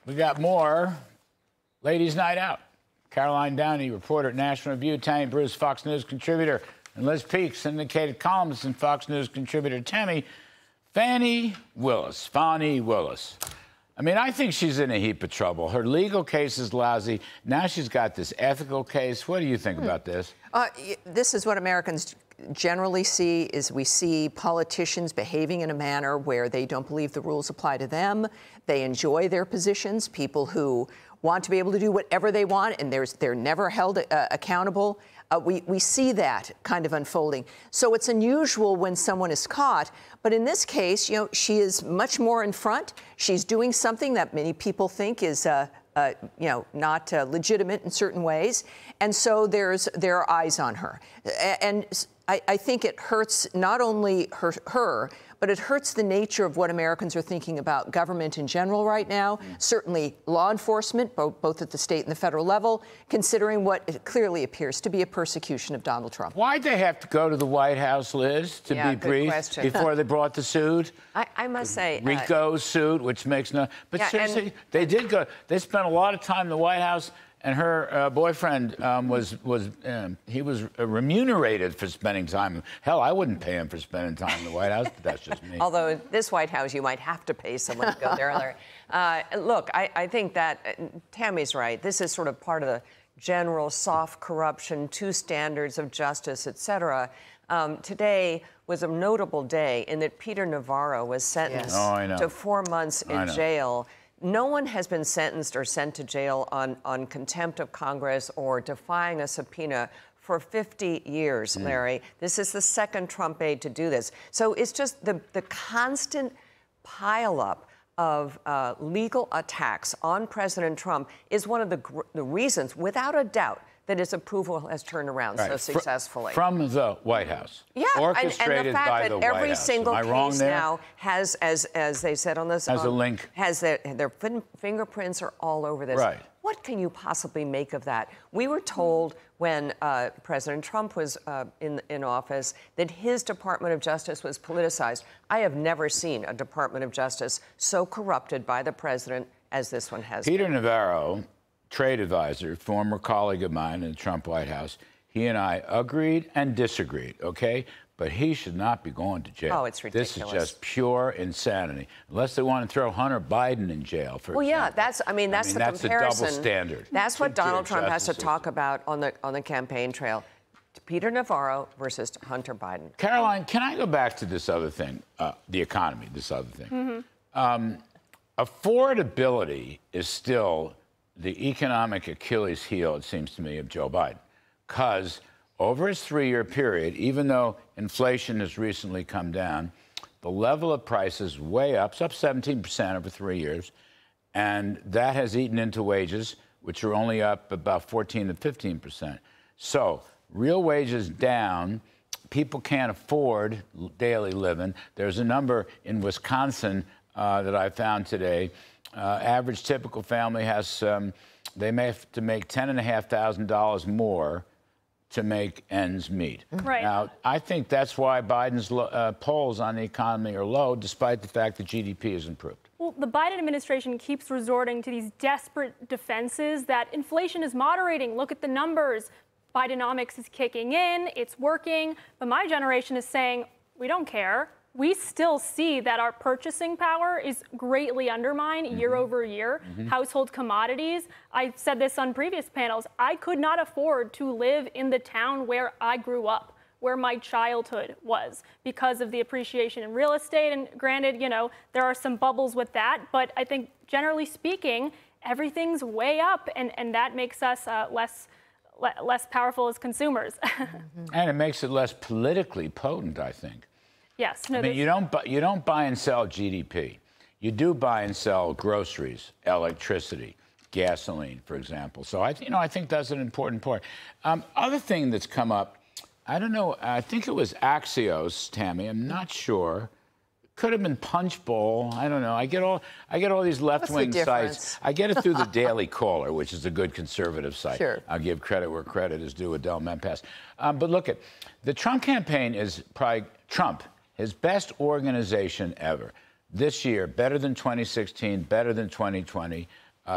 We got more Ladies' Night Out. Caroline Downey, reporter at National Review, Tammy Bruce, Fox News contributor, and Liz Peek, syndicated columnist and Fox News contributor. Tammy, Fani Willis. I mean, I think she's in a heap of trouble. Her legal case is lousy. Now she's got this ethical case. What do you think about this? This is what Americans generally see, is we see politicians behaving in a manner where they don't believe the rules apply to them. They enjoy their positions, people who want to be able to do whatever they want, and they're never held accountable. We see that kind of unfolding. So it's unusual when someone is caught. But in this case, you know, she is much more in front. She's doing something that many people think is, not legitimate in certain ways. And so there are eyes on her. And I think it hurts not only her, but it hurts the nature of what Americans are thinking about government in general right now, certainly law enforcement, both at the state and the federal level, considering what clearly appears to be a persecution of Donald Trump. Why'd they have to go to the White House, Liz, to be briefed before they brought the suit? I must say... RICO's suit, which makes no... But seriously, they did go... They spent a lot of time in the White House, and her boyfriend was remunerated for spending time. Hell, I wouldn't pay him for spending time in the White House, but that's just me. Although in this White House, you might have to pay someone to go there. Look, I think that Tammy's right. This is sort of part of the general soft corruption, two standards of justice, et cetera. Today was a notable day in that Peter Navarro was sentenced to 4 months in jail. No one has been sentenced or sent to jail on contempt of Congress or defying a subpoena for 50 years, Larry. This is the second Trump aide to do this. So it's just the constant pileup of legal attacks on President Trump is one of the reasons, without a doubt, that his approval has turned around so successfully. From the White House. Yeah, orchestrated and the fact by that the White every House. single case now has, as they said on this, has a link. Has their fingerprints are all over this. Right. What can you possibly make of that? We were told when President Trump was in office that his Department of Justice was politicized. I have never seen a Department of Justice so corrupted by the president as this one has Peter been. Navarro, trade advisor, former colleague of mine in the Trump White House, he and I agreed and disagreed, okay? But he should not be going to jail. Oh, it's ridiculous. This is just pure insanity. Unless they want to throw Hunter Biden in jail, for example. Yeah, that's the comparison. That's a double standard. That's what Donald Trump has to talk about on the campaign trail. Peter Navarro versus Hunter Biden. Caroline, can I go back to this other thing, the economy, this other thing? Affordability is still the economic Achilles heel, it seems to me, of Joe Biden. Because over his 3-year period, even though inflation has recently come down, the level of prices way up. It's up 17% over 3 years. And that has eaten into wages, which are only up about 14 to 15%. So real wages down. People can't afford daily living. There's a number in Wisconsin that I found today. Average typical family has, they may have to make $10,500 more to make ends meet. Right. Now, I think that's why Biden's polls on the economy are low, despite the fact that GDP has improved. Well, the Biden administration keeps resorting to these desperate defenses that inflation is moderating. Look at the numbers. Bidenomics is kicking in. It's working. But my generation is saying, we don't care. We still see that our purchasing power is greatly undermined year over year. Household commodities. I said this on previous panels. I could not afford to live in the town where I grew up, where my childhood was, because of the appreciation in real estate. And granted, you know, there are some bubbles with that. But I think generally speaking, everything's way up. And that makes us less powerful as consumers. And it makes it less politically potent, I think. Yes. No, I mean, you don't buy and sell GDP. You do buy and sell groceries, electricity, gasoline, for example. So I think that's an important part. Other thing that's come up, I don't know. I think it was Axios, Tammy. I'm not sure. Could have been Punchbowl. I don't know. I get all these left-wing sites. I get it through the Daily Caller, which is a good conservative site. Sure. I'll give credit where credit is due. Adele Mempas. But look at the Trump campaign is probably Trump. His best organization ever. This year, better than 2016, better than 2020.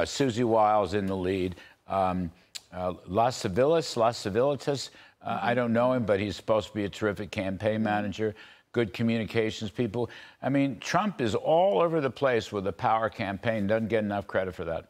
Susie Wiles in the lead. Las Civilitas, I don't know him, but he's supposed to be a terrific campaign manager, good communications people. I mean, Trump is all over the place with a power campaign, doesn't get enough credit for that.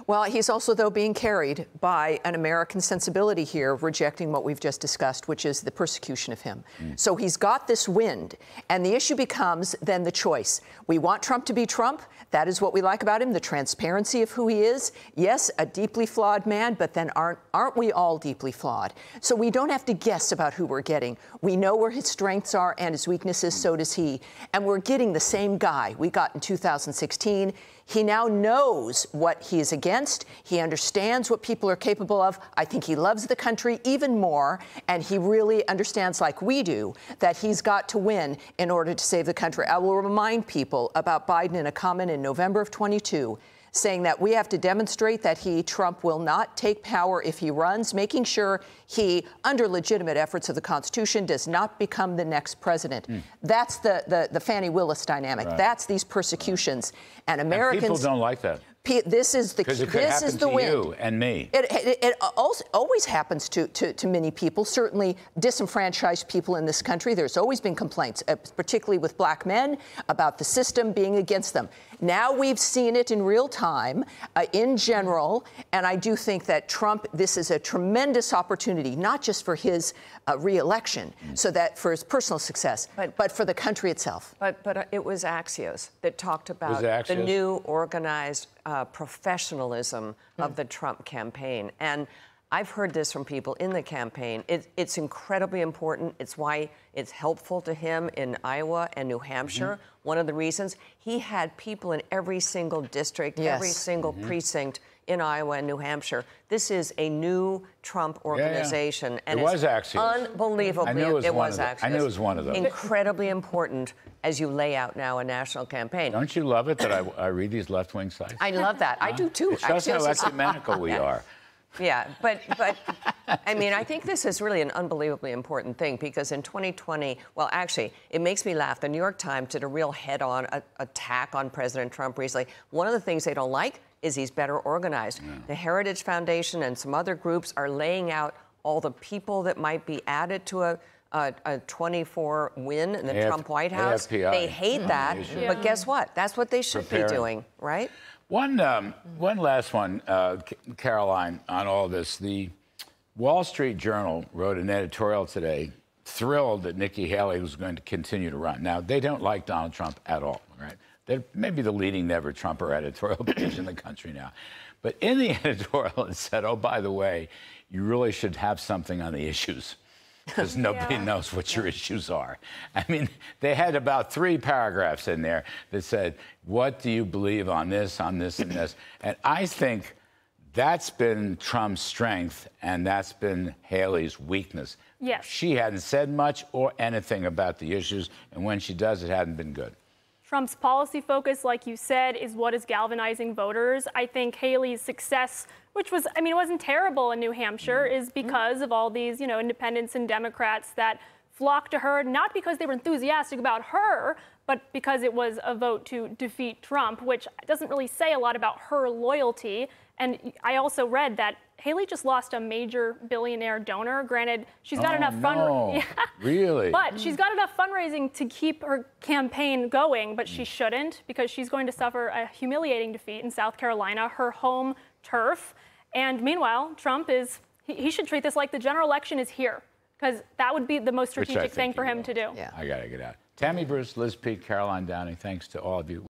Well, he's also, though, being carried by an American sensibility here, rejecting what we've just discussed, which is the persecution of him. So he's got this wind, and the issue becomes then the choice. We want Trump to be Trump. That is what we like about him, the transparency of who he is. Yes, a deeply flawed man, but then aren't we all deeply flawed? So we don't have to guess about who we're getting. We know where his strengths are and his weaknesses, so does he. And we're getting the same guy we got in 2016. He now knows what he is against. He understands what people are capable of. I think he loves the country even more, and he really understands, like we do, that he's got to win in order to save the country. I will remind people about Biden in a comment in November of 22, saying that we have to demonstrate that Trump, will not take power if he runs, making sure he, under legitimate efforts of the Constitution, does not become the next president. That's the Fannie Willis dynamic. Right. That's these persecutions. And Americans... And people don't like that. This is the Because it could happen to you and me. It always happens to many people, certainly disenfranchised people in this country. There's always been complaints, particularly with black men, about the system being against them. Now we've seen it in real time, in general, and I do think that Trump, this is a tremendous opportunity, not just for his re-election, so that for his personal success, but for the country itself. But it was Axios that talked about the new organized professionalism of the Trump campaign. And I've heard this from people in the campaign. It's incredibly important. It's why it's helpful to him in Iowa and New Hampshire. One of the reasons, he had people in every single district, every single precinct in Iowa and New Hampshire. This is a new Trump organization. And it was Axios. Unbelievably, I knew it was Axios. I knew it was one of those. Incredibly important as you lay out now a national campaign. Don't you love it that I read these left-wing sites? I love that. I do too. It shows how ecumenical we are. Yeah, but I mean, I think this is really an unbelievably important thing because in 2020, well, actually, it makes me laugh. The New York Times did a real head-on attack on President Trump recently. One of the things they don't like is he's better organized. The Heritage Foundation and some other groups are laying out all the people that might be added to a 24 win in the Trump White House. They hate that, but guess what? That's what they should be doing, right? One last one, Caroline, on all this. The Wall Street Journal wrote an editorial today, thrilled that Nikki Haley was going to continue to run. Now, they don't like Donald Trump at all, right? They're maybe the leading never-Trumper editorial page in the country now. But in the editorial, it said, oh, by the way, you really should have something on the issues, because nobody knows what your issues are. I mean, they had about 3 paragraphs in there that said, what do you believe on this, and this? And I think that's been Trump's strength, and that's been Haley's weakness. Yes. She hadn't said much or anything about the issues, and when she does, it hadn't been good. Trump's policy focus, like you said, is what is galvanizing voters. I think Haley's success, which was, I mean, it wasn't terrible in New Hampshire, is because of all these, you know, independents and Democrats that flocked to her, not because they were enthusiastic about her, but because it was a vote to defeat Trump, which doesn't really say a lot about her loyalty. And I also read that Haley just lost a major billionaire donor. Granted, she's got enough fundraising. Really? But she's got enough fundraising to keep her campaign going, but she shouldn't, because she's going to suffer a humiliating defeat in South Carolina, her home turf. And meanwhile, Trump he should treat this like the general election is here, because that would be the most strategic thing for him to do. I got to get out. Tammy Bruce, Liz Peek, Caroline Downey, thanks to all of you.